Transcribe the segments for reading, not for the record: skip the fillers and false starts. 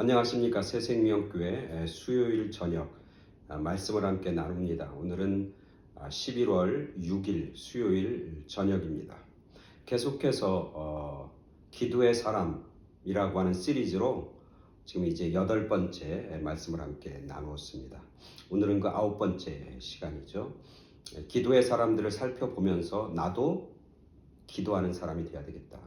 안녕하십니까. 새생명교회 수요일 저녁 말씀을 함께 나눕니다. 오늘은 11월 6일 수요일 저녁입니다. 계속해서 기도의 사람이라고 하는 시리즈로 지금 이제 8번째 말씀을 함께 나누었습니다. 오늘은 그 9번째 시간이죠. 기도의 사람들을 살펴보면서 나도 기도하는 사람이 되어야 되겠다.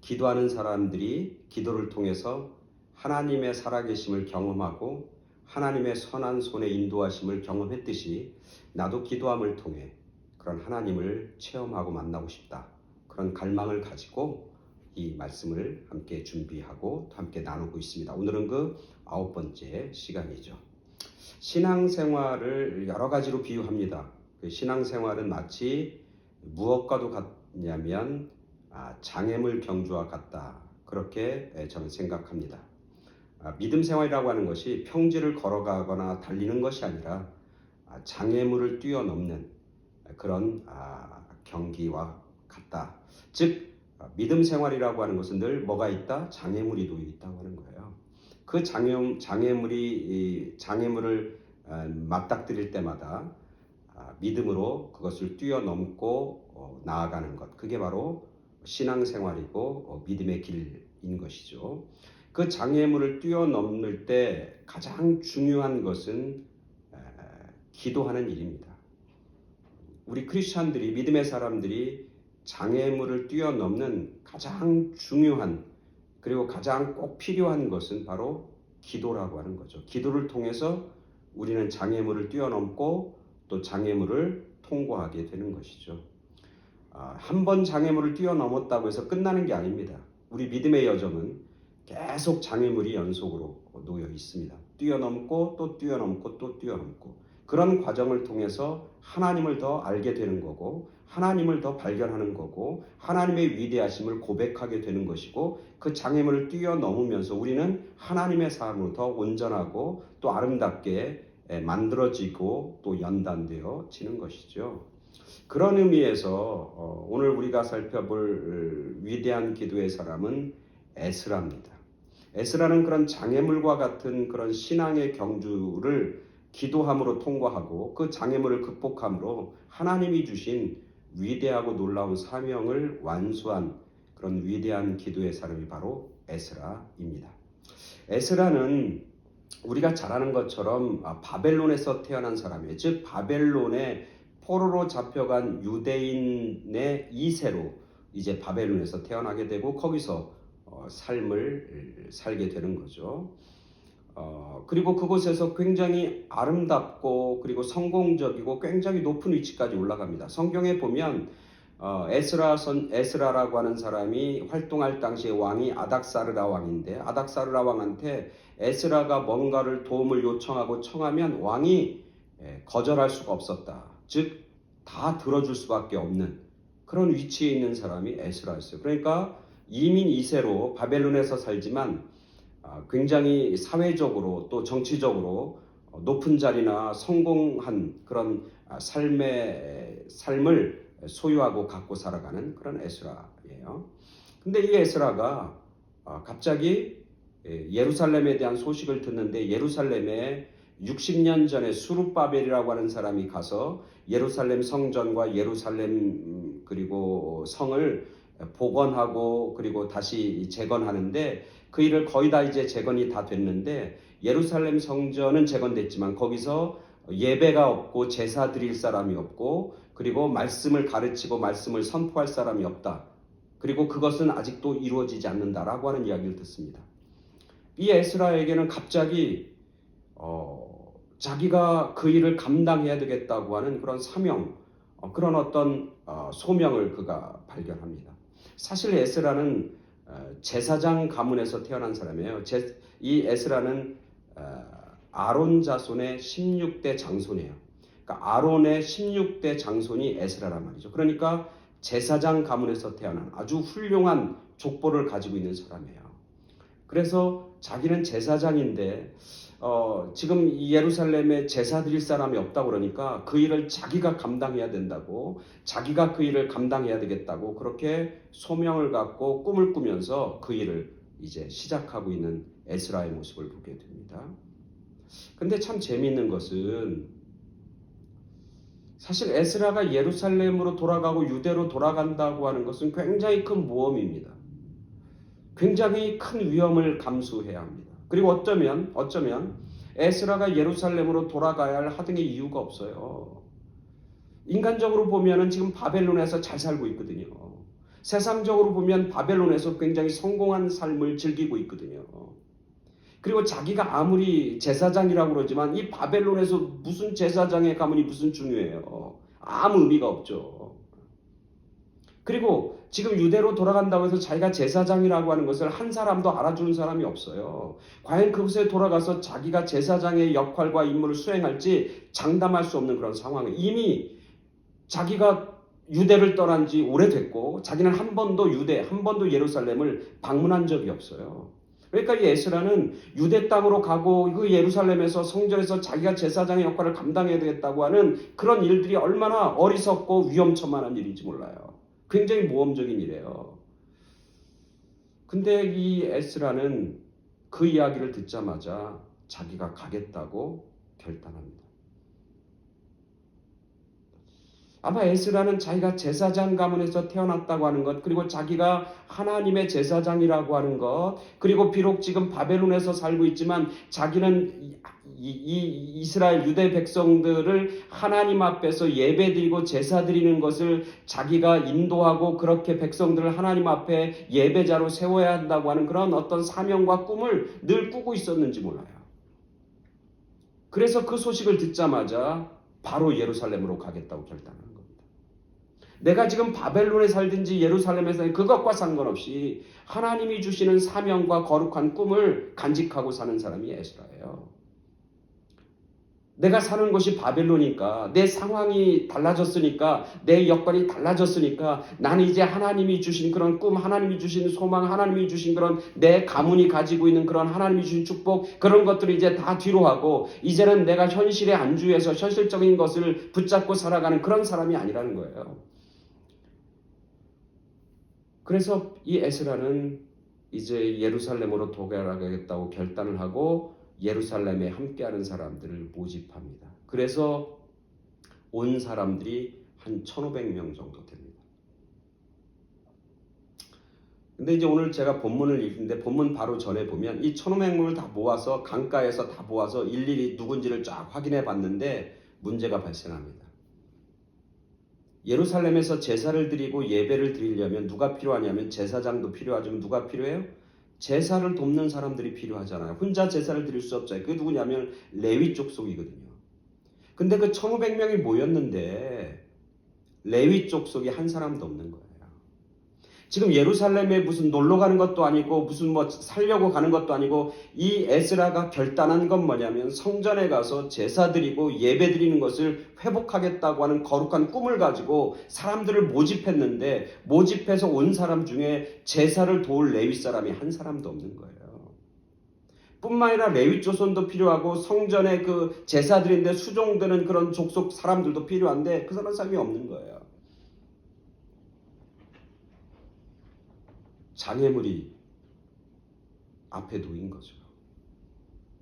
기도하는 사람들이 기도를 통해서 하나님의 살아계심을 경험하고 하나님의 선한 손의 인도하심을 경험했듯이 나도 기도함을 통해 그런 하나님을 체험하고 만나고 싶다. 그런 갈망을 가지고 이 말씀을 함께 준비하고 함께 나누고 있습니다. 오늘은 그 9번째 시간이죠. 신앙생활을 여러 가지로 비유합니다. 그 신앙생활은 마치 무엇과도 같냐면 장애물 경주와 같다. 그렇게 저는 생각합니다. 믿음 생활이라고 하는 것이 평지를 걸어가거나 달리는 것이 아니라 장애물을 뛰어넘는 그런 경기와 같다. 즉 믿음 생활이라고 하는 것은 늘 뭐가 있다? 장애물이 놓여 있다고 하는 거예요. 그 장애물을 맞닥뜨릴 때마다 믿음으로 그것을 뛰어넘고 나아가는 것. 그게 바로 신앙생활이고 믿음의 길인 것이죠. 그 장애물을 뛰어넘을 때 가장 중요한 것은 기도하는 일입니다. 우리 크리스찬들이, 믿음의 사람들이 장애물을 뛰어넘는 가장 중요한 그리고 가장 꼭 필요한 것은 바로 기도라고 하는 거죠. 기도를 통해서 우리는 장애물을 뛰어넘고 또 장애물을 통과하게 되는 것이죠. 한 번 장애물을 뛰어넘었다고 해서 끝나는 게 아닙니다. 우리 믿음의 여정은 계속 장애물이 연속으로 놓여 있습니다. 뛰어넘고 또 뛰어넘고 또 뛰어넘고 그런 과정을 통해서 하나님을 더 알게 되는 거고 하나님을 더 발견하는 거고 하나님의 위대하심을 고백하게 되는 것이고 그 장애물을 뛰어넘으면서 우리는 하나님의 삶으로 더 온전하고 또 아름답게 만들어지고 또 연단되어지는 것이죠. 그런 의미에서 오늘 우리가 살펴볼 위대한 기도의 사람은 에스라입니다. 에스라는 그런 장애물과 같은 그런 신앙의 경주를 기도함으로 통과하고 그 장애물을 극복함으로 하나님이 주신 위대하고 놀라운 사명을 완수한 그런 위대한 기도의 사람이 바로 에스라입니다. 에스라는 우리가 잘 아는 것처럼 바벨론에서 태어난 사람이에요. 즉 바벨론의 포로로 잡혀간 유대인의 2세로 이제 바벨론에서 태어나게 되고 거기서 삶을 살게 되는 거죠. 그리고 그곳에서 굉장히 아름답고 그리고 성공적이고 굉장히 높은 위치까지 올라갑니다. 성경에 보면 에스라라고 하는 사람이 활동할 당시의 왕이 아닥사르라 왕인데 아닥사르라 왕한테 에스라가 뭔가를 도움을 요청하고 청하면 왕이 거절할 수가 없었다. 즉 다 들어줄 수밖에 없는 그런 위치에 있는 사람이 에스라였어요. 그러니까 이민 2세로 바벨론에서 살지만 굉장히 사회적으로 또 정치적으로 높은 자리나 성공한 그런 삶을 소유하고 갖고 살아가는 그런 에스라예요. 근데 이 에스라가 갑자기 예루살렘에 대한 소식을 듣는데 예루살렘에 60년 전에 수룹바벨이라고 하는 사람이 가서 예루살렘 성전과 예루살렘 그리고 성을 복원하고 그리고 다시 재건하는데 그 일을 거의 다 이제 재건이 다 됐는데 예루살렘 성전은 재건됐지만 거기서 예배가 없고 제사 드릴 사람이 없고 그리고 말씀을 가르치고 말씀을 선포할 사람이 없다. 그리고 그것은 아직도 이루어지지 않는다라고 하는 이야기를 듣습니다. 이 에스라에게는 갑자기 자기가 그 일을 감당해야 되겠다고 하는 그런 사명, 그런 어떤 소명을 그가 발견합니다. 사실 에스라는 제사장 가문에서 태어난 사람이에요. 이 에스라는 아론 자손의 16대 장손이에요. 그러니까 아론의 16대 장손이 에스라란 말이죠. 그러니까 제사장 가문에서 태어난 아주 훌륭한 족보를 가지고 있는 사람이에요. 그래서 자기는 제사장인데 지금 이 예루살렘에 제사 드릴 사람이 없다 그러니까 그 일을 자기가 감당해야 된다고 자기가 그 일을 감당해야 되겠다고 그렇게 소명을 갖고 꿈을 꾸면서 그 일을 이제 시작하고 있는 에스라의 모습을 보게 됩니다. 근데 참 재미있는 것은 사실 에스라가 예루살렘으로 돌아가고 유대로 돌아간다고 하는 것은 굉장히 큰 모험입니다. 굉장히 큰 위험을 감수해야 합니다. 그리고 어쩌면 에스라가 예루살렘으로 돌아가야 할 하등의 이유가 없어요. 인간적으로 보면은 지금 바벨론에서 잘 살고 있거든요. 세상적으로 보면 바벨론에서 굉장히 성공한 삶을 즐기고 있거든요. 그리고 자기가 아무리 제사장이라고 그러지만 이 바벨론에서 무슨 제사장의 가문이 무슨 중요해요. 아무 의미가 없죠. 그리고 지금 유대로 돌아간다고 해서 자기가 제사장이라고 하는 것을 한 사람도 알아주는 사람이 없어요. 과연 그곳에 돌아가서 자기가 제사장의 역할과 임무를 수행할지 장담할 수 없는 그런 상황에 이미 자기가 유대를 떠난 지 오래됐고 자기는 한 번도 예루살렘을 방문한 적이 없어요. 그러니까 이 에스라는 유대 땅으로 가고 그 예루살렘에서 성전에서 자기가 제사장의 역할을 감당해야 되겠다고 하는 그런 일들이 얼마나 어리석고 위험천만한 일인지 몰라요. 굉장히 모험적인 일이에요. 근데 이 에스라는 그 이야기를 듣자마자 자기가 가겠다고 결단합니다. 아마 에스라는 자기가 제사장 가문에서 태어났다고 하는 것, 그리고 자기가 하나님의 제사장이라고 하는 것, 그리고 비록 지금 바벨론에서 살고 있지만 자기는 이 이스라엘 유대 백성들을 하나님 앞에서 예배드리고 제사드리는 것을 자기가 인도하고 그렇게 백성들을 하나님 앞에 예배자로 세워야 한다고 하는 그런 어떤 사명과 꿈을 늘 꾸고 있었는지 몰라요. 그래서 그 소식을 듣자마자 바로 예루살렘으로 가겠다고 결단하는 겁니다. 내가 지금 바벨론에 살든지 예루살렘에 살든지 그것과 상관없이 하나님이 주시는 사명과 거룩한 꿈을 간직하고 사는 사람이 에스라예요. 내가 사는 곳이 바벨론이니까 내 상황이 달라졌으니까 내 여건이 달라졌으니까 나는 이제 하나님이 주신 그런 꿈, 하나님이 주신 소망, 하나님이 주신 그런 내 가문이 가지고 있는 그런 하나님이 주신 축복 그런 것들을 이제 다 뒤로 하고 이제는 내가 현실에 안주해서 현실적인 것을 붙잡고 살아가는 그런 사람이 아니라는 거예요. 그래서 이 에스라는 이제 예루살렘으로 도달하겠다고 결단을 하고 예루살렘에 함께하는 사람들을 모집합니다. 그래서 온 사람들이 한 1,500명 정도 됩니다. 근데 이제 오늘 제가 본문을 읽는데 본문 바로 전에 보면 이 1,500명을 다 모아서 강가에서 다 모아서 일일이 누군지를 쫙 확인해 봤는데 문제가 발생합니다. 예루살렘에서 제사를 드리고 예배를 드리려면 누가 필요하냐면 제사장도 필요하지만 누가 필요해요? 제사를 돕는 사람들이 필요하잖아요. 혼자 제사를 드릴 수 없잖아요. 그게 누구냐면 레위 족속이거든요. 근데 그 1,500명이 모였는데 레위 족속이 한 사람도 없는 거예요. 지금 예루살렘에 무슨 놀러 가는 것도 아니고 무슨 뭐 살려고 가는 것도 아니고 이 에스라가 결단한 건 뭐냐면 성전에 가서 제사 드리고 예배 드리는 것을 회복하겠다고 하는 거룩한 꿈을 가지고 사람들을 모집했는데 모집해서 온 사람 중에 제사를 도울 레위 사람이 한 사람도 없는 거예요. 뿐만 아니라 레위 조선도 필요하고 성전에 그 제사 드리는데 수종되는 그런 족속 사람들도 필요한데 그 사람이 없는 거예요. 장애물이 앞에 놓인 거죠.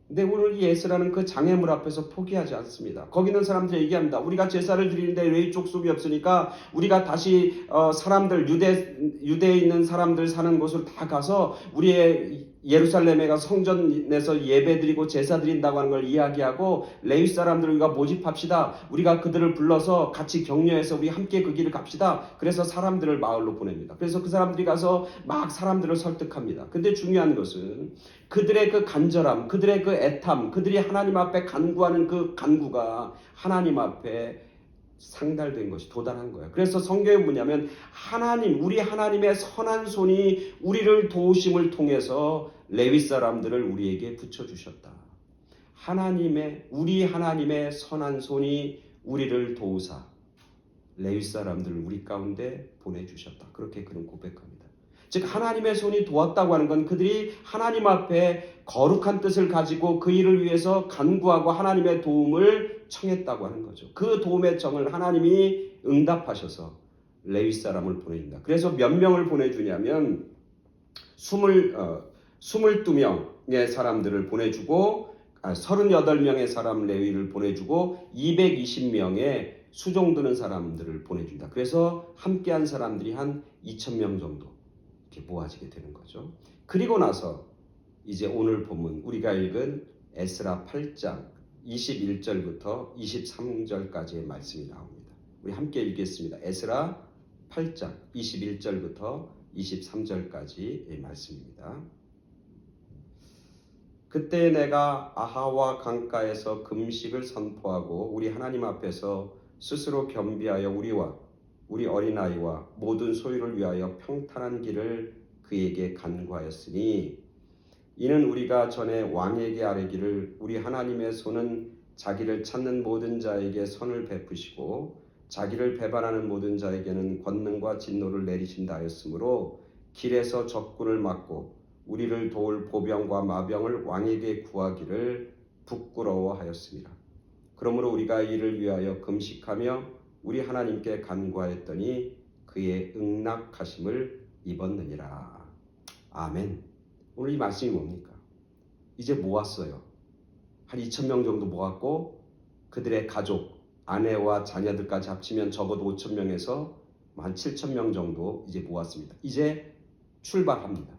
근데 오늘 이 에스라는 그 장애물 앞에서 포기하지 않습니다. 거기 있는 사람들이 얘기합니다. 우리가 제사를 드리는데 레위 족속이 없으니까 우리가 다시 사람들 유대에 있는 사람들 사는 곳으로 다 가서 우리의 예루살렘에 가서 성전에서 예배드리고 제사 드린다고 하는 걸 이야기하고 레위 사람들을 우리가 모집합시다. 우리가 그들을 불러서 같이 격려해서 우리 함께 그 길을 갑시다. 그래서 사람들을 마을로 보냅니다. 그래서 그 사람들이 가서 막 사람들을 설득합니다. 근데 중요한 것은 그들의 그 간절함, 그들의 그 애탐, 그들이 하나님 앞에 간구하는 그 간구가 하나님 앞에 상달된 것이 도달한 거예요. 그래서 성경에 뭐냐면 우리 하나님의 선한 손이 우리를 도우심을 통해서 레위 사람들을 우리에게 붙여주셨다. 우리 하나님의 선한 손이 우리를 도우사 레위 사람들을 우리 가운데 보내주셨다. 그렇게 그는 고백합니다. 즉 하나님의 손이 도왔다고 하는 건 그들이 하나님 앞에 거룩한 뜻을 가지고 그 일을 위해서 간구하고 하나님의 도움을 청했다고 하는 거죠. 그 도움의 청을 하나님이 응답하셔서 레위 사람을 보내준다. 그래서 몇 명을 보내주냐면 22명의 사람들을 보내주고 38명의 사람 레위를 보내주고 220명의 수종 드는 사람들을 보내준다. 그래서 함께한 사람들이 한 2,000명 정도 이렇게 모아지게 되는 거죠. 그리고 나서 이제 오늘 본문 우리가 읽은 에스라 8장 21절부터 23절까지의 말씀이 나옵니다. 우리 함께 읽겠습니다. 에스라 8장 21절부터 23절까지의 말씀입니다. 그때 내가 아하와 강가에서 금식을 선포하고 우리 하나님 앞에서 스스로 겸비하여 우리와 우리 어린아이와 모든 소유를 위하여 평탄한 길을 그에게 간구하였으니 이는 우리가 전에 왕에게 아뢰기를 우리 하나님의 손은 자기를 찾는 모든 자에게 선을 베푸시고 자기를 배반하는 모든 자에게는 권능과 진노를 내리신다 하였으므로 길에서 적군을 막고 우리를 도울 보병과 마병을 왕에게 구하기를 부끄러워하였습니다. 그러므로 우리가 이를 위하여 금식하며 우리 하나님께 간구하였더니 그의 응낙하심을 입었느니라. 아멘. 오늘 이 말씀이 뭡니까? 이제 모았어요. 한 2,000명 정도 모았고 그들의 가족, 아내와 자녀들까지 합치면 적어도 5,000명에서 한 7,000명 정도 이제 모았습니다. 이제 출발합니다.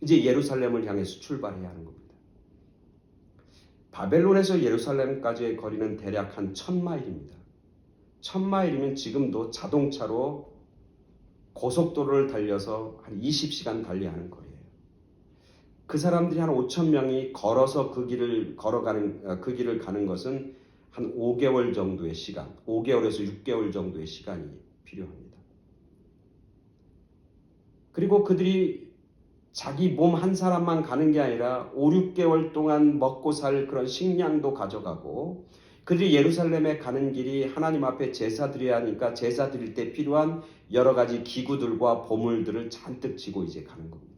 이제 예루살렘을 향해서 출발해야 하는 겁니다. 바벨론에서 예루살렘까지의 거리는 대략 한 1,000마일입니다. 1,000마일이면 지금도 자동차로 고속도로를 달려서 한 20시간 달려야 하는 거리예요. 그 사람들이 한 5,000명이 걸어서 그 길을 가는 것은 한 5개월 정도의 시간, 5개월에서 6개월 정도의 시간이 필요합니다. 그리고 그들이 자기 몸 한 사람만 가는 게 아니라 5, 6개월 동안 먹고 살 그런 식량도 가져가고 그들이 예루살렘에 가는 길이 하나님 앞에 제사 드려야 하니까 제사 드릴 때 필요한 여러 가지 기구들과 보물들을 잔뜩 지고 이제 가는 겁니다.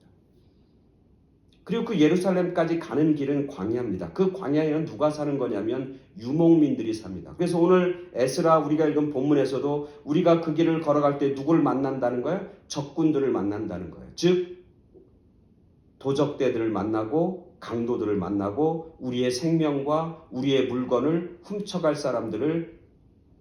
그리고 그 예루살렘까지 가는 길은 광야입니다. 그 광야에는 누가 사는 거냐면 유목민들이 삽니다. 그래서 오늘 에스라 우리가 읽은 본문에서도 우리가 그 길을 걸어갈 때 누구를 만난다는 거예요? 적군들을 만난다는 거예요. 즉 도적대들을 만나고 강도들을 만나고 우리의 생명과 우리의 물건을 훔쳐갈 사람들을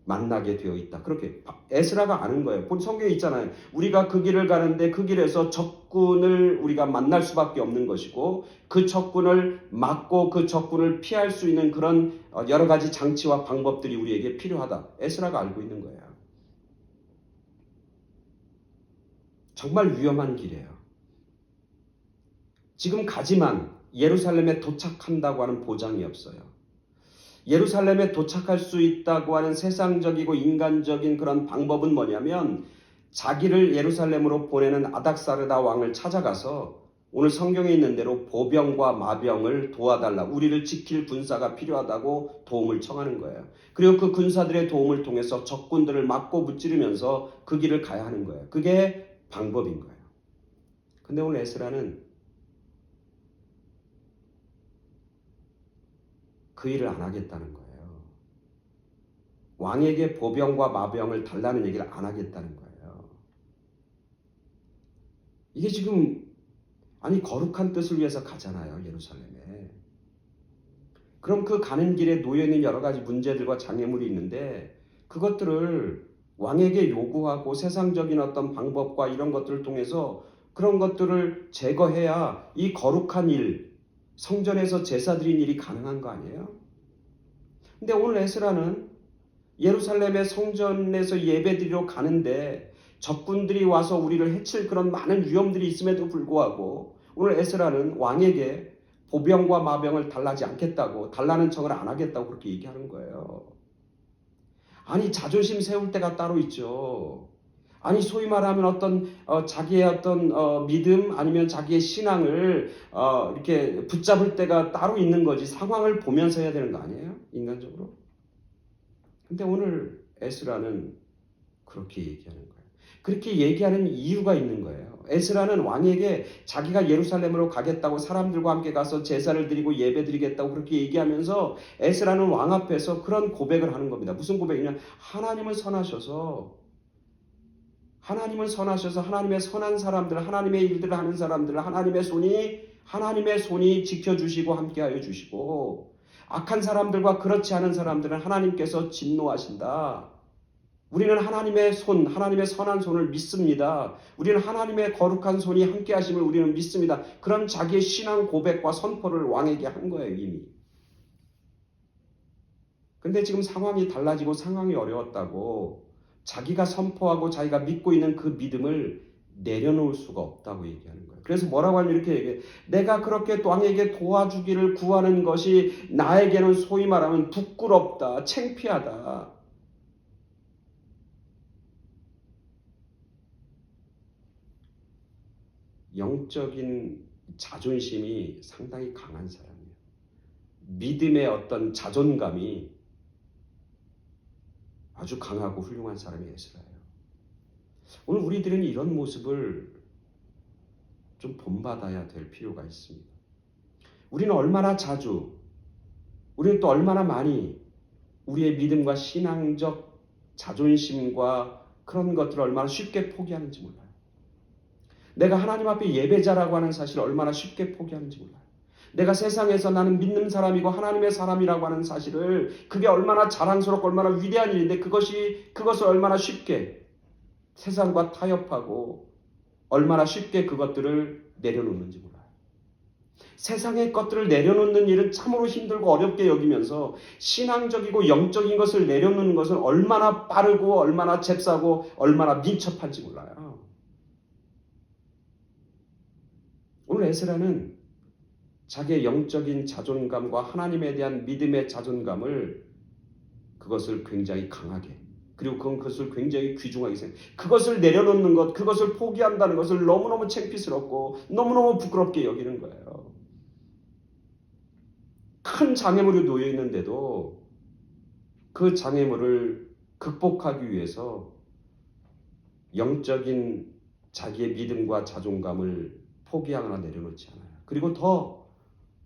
만나게 되어 있다. 그렇게 에스라가 아는 거예요. 본 성경에 있잖아요. 우리가 그 길을 가는데 그 길에서 적군을 우리가 만날 수밖에 없는 것이고 그 적군을 막고 그 적군을 피할 수 있는 그런 여러 가지 장치와 방법들이 우리에게 필요하다. 에스라가 알고 있는 거예요. 정말 위험한 길이에요. 지금 가지만 예루살렘에 도착한다고 하는 보장이 없어요. 예루살렘에 도착할 수 있다고 하는 세상적이고 인간적인 그런 방법은 뭐냐면 자기를 예루살렘으로 보내는 아닥사르다 왕을 찾아가서 오늘 성경에 있는 대로 보병과 마병을 도와달라. 우리를 지킬 군사가 필요하다고 도움을 청하는 거예요. 그리고 그 군사들의 도움을 통해서 적군들을 막고 무찌르면서 그 길을 가야 하는 거예요. 그게 방법인 거예요. 근데 오늘 에스라는 그 일을 안 하겠다는 거예요. 왕에게 보병과 마병을 달라는 얘기를 안 하겠다는 거예요. 이게 지금 거룩한 뜻을 위해서 가잖아요. 예루살렘에. 그럼 그 가는 길에 놓여있는 여러 가지 문제들과 장애물이 있는데 그것들을 왕에게 요구하고 세상적인 어떤 방법과 이런 것들을 통해서 그런 것들을 제거해야 이 거룩한 일, 성전에서 제사 드린 일이 가능한 거 아니에요? 근데 오늘 에스라는 예루살렘의 성전에서 예배드리러 가는데 적군들이 와서 우리를 해칠 그런 많은 위험들이 있음에도 불구하고 오늘 에스라는 왕에게 보병과 마병을 달라지 않겠다고, 달라는 청을 안 하겠다고 그렇게 얘기하는 거예요. 아니 자존심 세울 때가 따로 있죠. 아니 소위 말하면 어떤 자기의 어떤 믿음 아니면 자기의 신앙을 이렇게 붙잡을 때가 따로 있는 거지 상황을 보면서 해야 되는 거 아니에요? 인간적으로. 근데 오늘 에스라는 그렇게 얘기하는 거예요. 그렇게 얘기하는 이유가 있는 거예요. 에스라는 왕에게 자기가 예루살렘으로 가겠다고 사람들과 함께 가서 제사를 드리고 예배 드리겠다고 그렇게 얘기하면서 에스라는 왕 앞에서 그런 고백을 하는 겁니다. 무슨 고백이냐? 하나님을 선하셔서 하나님의 선한 사람들, 하나님의 일들을 하는 사람들, 하나님의 손이 하나님의 손이 지켜주시고 함께하여 주시고 악한 사람들과 그렇지 않은 사람들은 하나님께서 진노하신다. 우리는 하나님의 손, 하나님의 선한 손을 믿습니다. 우리는 하나님의 거룩한 손이 함께 하심을 우리는 믿습니다. 그런 자기의 신앙 고백과 선포를 왕에게 한 거예요, 이미. 근데 지금 상황이 달라지고 상황이 어려웠다고 자기가 선포하고 자기가 믿고 있는 그 믿음을 내려놓을 수가 없다고 얘기하는 거예요. 그래서 뭐라고 하면 이렇게 얘기해요. 내가 그렇게 왕에게 도와주기를 구하는 것이 나에게는 소위 말하면 부끄럽다, 창피하다. 영적인 자존심이 상당히 강한 사람이에요. 믿음의 어떤 자존감이 아주 강하고 훌륭한 사람이 에스라예요. 오늘 우리들은 이런 모습을 좀 본받아야 될 필요가 있습니다. 우리는 얼마나 자주, 우리는 또 얼마나 많이 우리의 믿음과 신앙적 자존심과 그런 것들을 얼마나 쉽게 포기하는지 몰라요. 내가 하나님 앞에 예배자라고 하는 사실을 얼마나 쉽게 포기하는지 몰라요. 내가 세상에서 나는 믿는 사람이고 하나님의 사람이라고 하는 사실을 그게 얼마나 자랑스럽고 얼마나 위대한 일인데 그것을 얼마나 쉽게 세상과 타협하고 얼마나 쉽게 그것들을 내려놓는지 몰라요. 세상의 것들을 내려놓는 일은 참으로 힘들고 어렵게 여기면서 신앙적이고 영적인 것을 내려놓는 것은 얼마나 빠르고 얼마나 잽싸고 얼마나 민첩한지 몰라요. 오늘 에스라는 자기의 영적인 자존감과 하나님에 대한 믿음의 자존감을 그것을 굉장히 강하게 그리고 그것을 굉장히 귀중하게 생각해요. 그것을 내려놓는 것, 그것을 포기한다는 것을 너무너무 창피스럽고 너무너무 부끄럽게 여기는 거예요. 큰 장애물이 놓여 있는데도 그 장애물을 극복하기 위해서 영적인 자기의 믿음과 자존감을 포기하거나 내려놓지 않아요. 그리고 더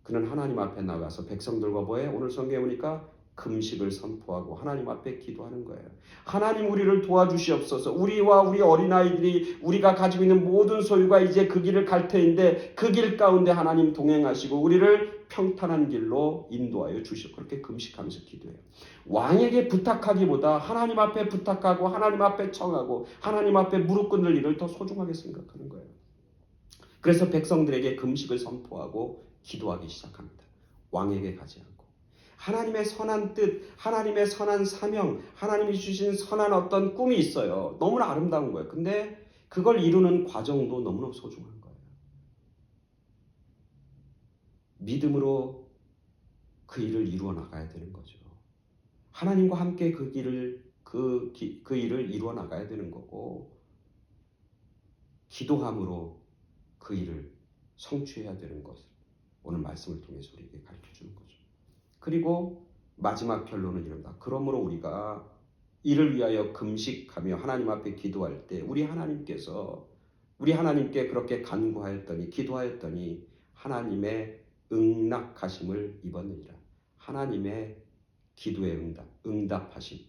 그는 하나님 앞에 나가서 백성들과 뭐해? 오늘 성경에 보니까 금식을 선포하고 하나님 앞에 기도하는 거예요. 하나님 우리를 도와주시옵소서. 우리와 우리 어린아이들이 우리가 가지고 있는 모든 소유가 이제 그 길을 갈 터인데 그 길 가운데 하나님 동행하시고 우리를 평탄한 길로 인도하여 주시오. 그렇게 금식하면서 기도해요. 왕에게 부탁하기보다 하나님 앞에 부탁하고 하나님 앞에 청하고 하나님 앞에 무릎 꿇는 일을 더 소중하게 생각하는 거예요. 그래서 백성들에게 금식을 선포하고 기도하기 시작합니다. 왕에게 가지 않고. 하나님의 선한 뜻, 하나님의 선한 사명, 하나님이 주신 선한 어떤 꿈이 있어요. 너무나 아름다운 거예요. 근데 그걸 이루는 과정도 너무나 소중한 거예요. 믿음으로 그 일을 이루어 나가야 되는 거죠. 하나님과 함께 그 일을 이루어 나가야 되는 거고, 기도함으로 그 일을 성취해야 되는 것을 오늘 말씀을 통해서 우리에게 가르쳐 주는 거죠. 그리고 마지막 결론은 이런다. 그러므로 우리가 이를 위하여 금식하며 하나님 앞에 기도할 때 우리 하나님께 그렇게 간구하였더니 기도하였더니 하나님의 응낙하심을 입었느니라. 하나님의 기도의 응답하심.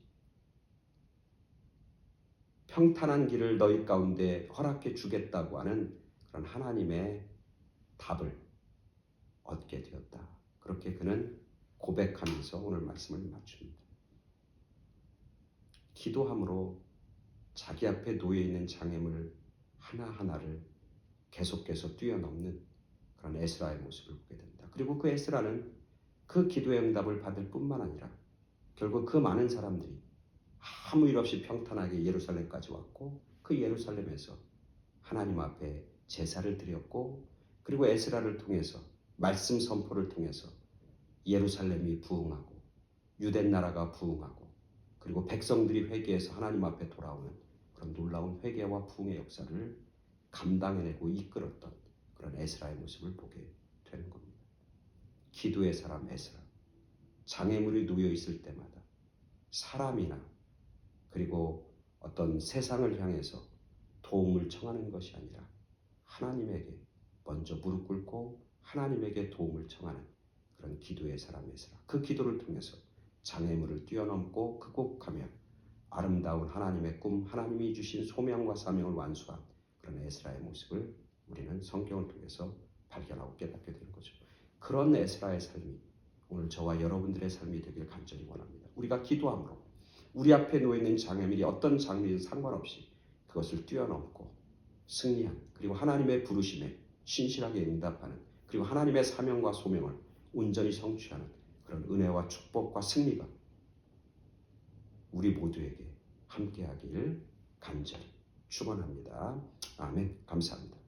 평탄한 길을 너희 가운데 허락해 주겠다고 하는 그런 하나님의 답을 얻게 되었다. 그렇게 그는 고백하면서 오늘 말씀을 마칩니다. 기도함으로 자기 앞에 놓여 있는 장애물 하나하나를 계속해서 뛰어넘는 그런 에스라의 모습을 보게 된다. 그리고 그 에스라는 그 기도의 응답을 받을 뿐만 아니라 결국 그 많은 사람들이 아무 일 없이 평탄하게 예루살렘까지 왔고 그 예루살렘에서 하나님 앞에 제사를 드렸고 그리고 에스라를 통해서 말씀 선포를 통해서 예루살렘이 부흥하고 유대 나라가 부흥하고 그리고 백성들이 회개해서 하나님 앞에 돌아오는 그런 놀라운 회개와 부흥의 역사를 감당해내고 이끌었던 그런 에스라의 모습을 보게 되는 겁니다. 기도의 사람 에스라. 장애물이 놓여 있을 때마다 사람이나 그리고 어떤 세상을 향해서 도움을 청하는 것이 아니라 하나님에게 먼저 무릎 꿇고 하나님에게 도움을 청하는 그런 기도의 사람 에스라. 그 기도를 통해서 장애물을 뛰어넘고 극복하며 아름다운 하나님의 꿈, 하나님이 주신 소명과 사명을 완수한 그런 에스라의 모습을 우리는 성경을 통해서 발견하고 깨닫게 되는 거죠. 그런 에스라의 삶이 오늘 저와 여러분들의 삶이 되길 간절히 원합니다. 우리가 기도함으로 우리 앞에 놓여있는 장애물이 어떤 장애물이든 상관없이 그것을 뛰어넘고 승리한, 그리고 하나님의 부르심에 신실하게 응답하는, 그리고 하나님의 사명과 소명을 온전히 성취하는 그런 은혜와 축복과 승리가 우리 모두에게 함께하길 간절히 축원합니다. 아멘. 감사합니다.